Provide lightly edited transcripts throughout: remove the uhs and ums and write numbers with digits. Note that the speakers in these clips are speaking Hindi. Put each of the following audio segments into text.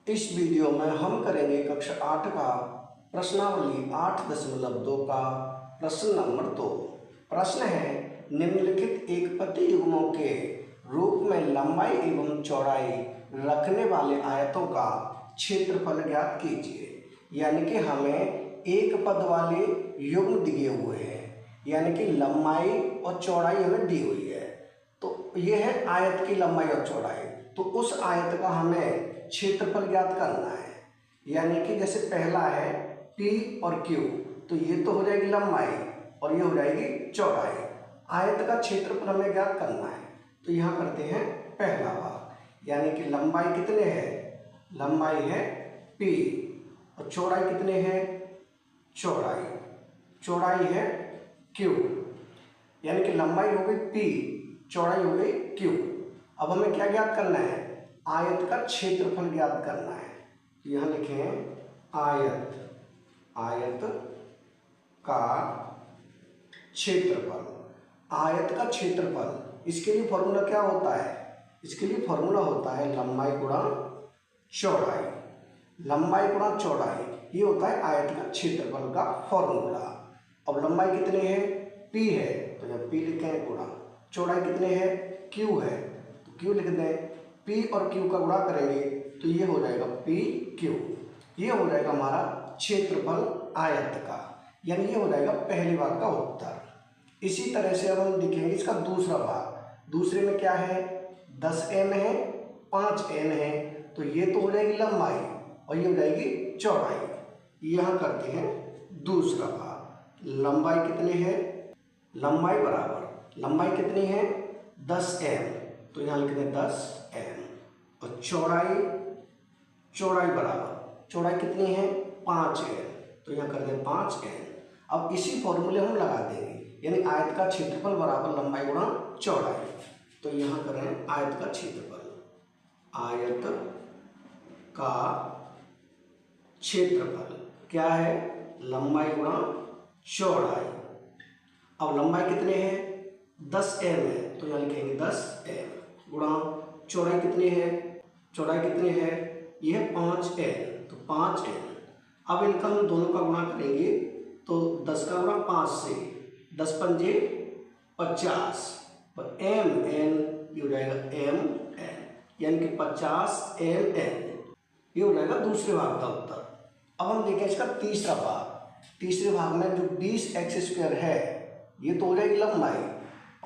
इस वीडियो में हम करेंगे कक्षा 8 का प्रश्नावली 8.2 का प्रश्न नंबर 2। प्रश्न है, निम्नलिखित एक पति युग्मों के रूप में लंबाई एवं चौड़ाई रखने वाले आयतों का क्षेत्रफल ज्ञात कीजिए। यानी कि हमें एक पद वाले युग्म दिए हुए हैं, यानी कि लंबाई और चौड़ाई हमें दी हुई है। तो यह है आयत की लंबाई और चौड़ाई, तो उस आयत का हमें क्षेत्रफल ज्ञात करना है। यानी कि जैसे पहला है P और Q, तो ये तो हो जाएगी लंबाई और ये हो जाएगी चौड़ाई। आयत का क्षेत्रफल हमें ज्ञात करना है, तो यहाँ करते हैं पहला भाग। यानी कि लंबाई कितने है, लंबाई है P और चौड़ाई कितने है, चौड़ाई है Q। यानी कि लंबाई हो गई P, चौड़ाई हो गई Q। अब हमें क्या ज्ञात करना है, आयत का क्षेत्रफल ज्ञात करना है। तो यहाँ लिखें आयत का क्षेत्रफल। आयत का क्षेत्रफल, इसके लिए फॉर्मूला क्या होता है, इसके लिए फॉर्मूला होता है लंबाई गुणा चौड़ाई। लंबाई गुणा चौड़ाई ये होता है आयत का क्षेत्रफल का फॉर्मूला। अब लंबाई कितने है, P है, तो जब P लिखें गुणा चौड़ाई कितने है, Q है, तो Q लिख दें। P और Q का गुणा करेंगे तो ये हो जाएगा PQ। ये हो जाएगा हमारा क्षेत्रफल आयत का, यानी ये हो जाएगा पहले भाग का उत्तर। इसी तरह से अब हम लिखेंगे इसका दूसरा भाग। दूसरे में क्या है, 10m है, 5n है, तो ये तो हो जाएगी लंबाई और ये हो जाएगी चौड़ाई। यहाँ करते हैं दूसरा भाग। लंबाई कितने है, लंबाई बराबर लंबाई कितनी है 10m, तो यहाँ लिखते हैं 10m और चौड़ाई बराबर चौड़ाई कितनी है 5n, तो यहाँ कर दें 5n। अब इसी फॉर्मूले हम लगा देंगे, यानी आयत का क्षेत्रफल बराबर लंबाई गुणा चौड़ाई। तो यहाँ करें आयत का क्षेत्रफल, आयत का क्षेत्रफल क्या है, लंबाई गुणा चौड़ाई। अब लंबाई कितने हैं 10m है, तो यहाँ लिखेंगे 10m गुणा चौड़ाई कितनी है, ये है 5n, तो 5n। अब इनका हम दोनों का गुणा करेंगे तो 10 का गुणा 5 से, 10 पंजे 50 और mn ये हो जाएगा mn, यानी कि 50mn। ये हो जाएगा दूसरे भाग का उत्तर। अब हम देखें इसका तीसरा भाग। तीसरे भाग में जो 20x² है ये तो हो जाएगी लंबाई,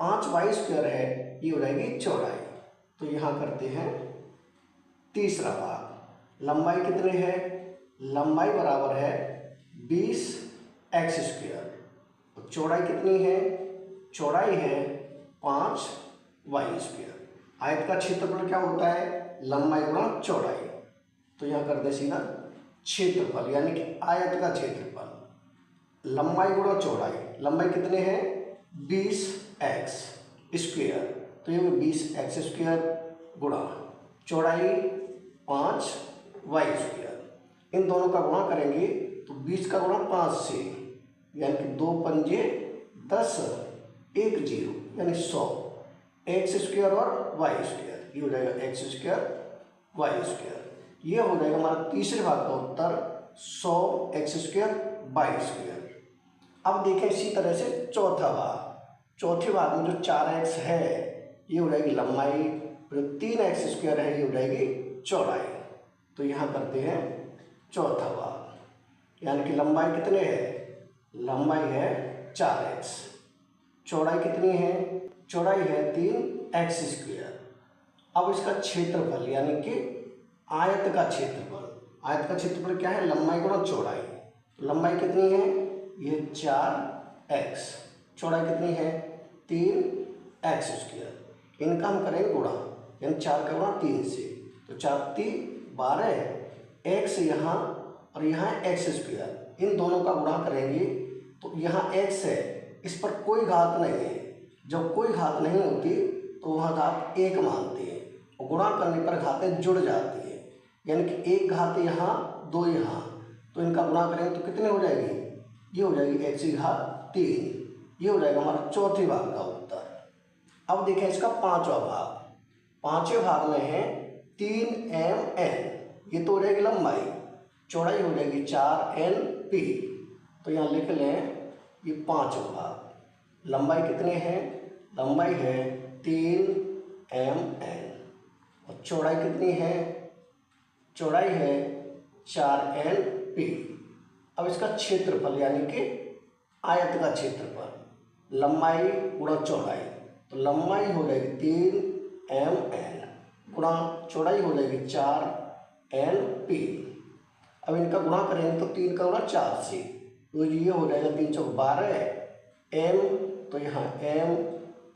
5y² है ये हो जाएगी चौड़ाई। तो यहाँ करते हैं तीसरा भाग। लंबाई कितने है, लंबाई बराबर है 20x² और चौड़ाई कितनी है, चौड़ाई है 5y²। आयत का क्षेत्रफल क्या होता है, लंबाई गुणा चौड़ाई। तो यहाँ कर दे सीधा क्षेत्रफल, यानी कि आयत का क्षेत्रफल लंबाई गुणा चौड़ाई। लंबाई कितने हैं 20x², तो ये 20x² गुणा चौड़ाई 5y²। इन दोनों का गुणा करेंगे तो 20 का गुणा 5 से, यानी कि 2 पंजे 10, 1 0 यानी 100 x² और y²। ये हो जाएगा x² y²। ये हो जाएगा हमारा तीसरे भाग का उत्तर 100x² y²। अब देखें इसी तरह से चौथा भाग। चौथे भाग में जो 4x है ये हो जाएगी लंबाई, जो 3x² है ये हो जाएगी चौड़ाई। तो यहाँ करते हैं चौथा भाग, यानी कि लंबाई कितने है, लंबाई है 4x, चौड़ाई कितनी है, चौड़ाई है 3x²। अब इसका क्षेत्रफल, यानी कि आयत का क्षेत्रफल क्या है, लंबाई गुणा चौड़ाई। तो लंबाई कितनी है, ये 4x, चौड़ाई कितनी है 3x²। इनका हम करेंगे गुणा, यानी 4 का गुणा 3 से, तो 4 3 12, x यहाँ और यहाँ x²। इन दोनों का गुणा करेंगे तो यहाँ x है, इस पर कोई घात नहीं है। जब कोई घात नहीं होती तो वहाँ घात 1 मानते हैं, और गुणा करने पर घातें जुड़ जाती है, यानी कि 1 घात यहाँ 2 यहाँ, तो इनका गुणा करेंगे तो कितने हो जाएगी, ये हो जाएगी x3। ये हो जाएगा हमारा चौथे भाग का उत्तर। अब देखें इसका पांचवा भाग। पांचवें भाग में है 3mn, ये तो हो जाएगी लंबाई, चौड़ाई हो जाएगी 4NP। तो यहाँ लिख लें ये 5 भाग। लंबाई कितनी है? लंबाई है 3MN और चौड़ाई कितनी है? चौड़ाई है 4NP। अब इसका क्षेत्रफल यानी कि आयत का क्षेत्रफल, लंबाई गुणा चौड़ाई, तो लंबाई हो जाएगी 3MN गुणा चौड़ाई हो जाएगी 4NP। अब इनका गुणा करेंगे तो 3 का गुणा 4 से, तो ये हो जाएगा 3 चौक 12 M, तो यहाँ M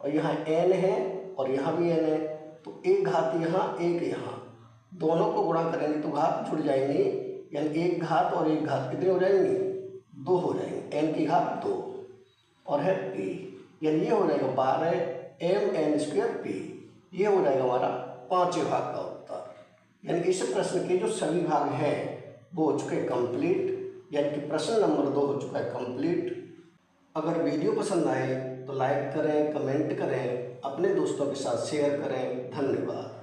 और यहाँ N है और यहाँ भी N है, तो एक घात यहाँ एक यहाँ, दोनों को गुणा करेंगे तो घात जुड़ जाएंगे, यानी एक घात और एक घात कितने हो जाएंगे? 2 हो जाएंगे, n की घात 2 और है p, यानी ये हो जाएगा 12MN²P। ये हो जाएगा हमारा 5वें भाग का उत्तर। यानी इस प्रश्न के जो सभी भाग हैं वो हो चुके कंप्लीट, यानी कि प्रश्न नंबर 2 हो चुका है कंप्लीट। अगर वीडियो पसंद आए तो लाइक करें, कमेंट करें, अपने दोस्तों के साथ शेयर करें। धन्यवाद।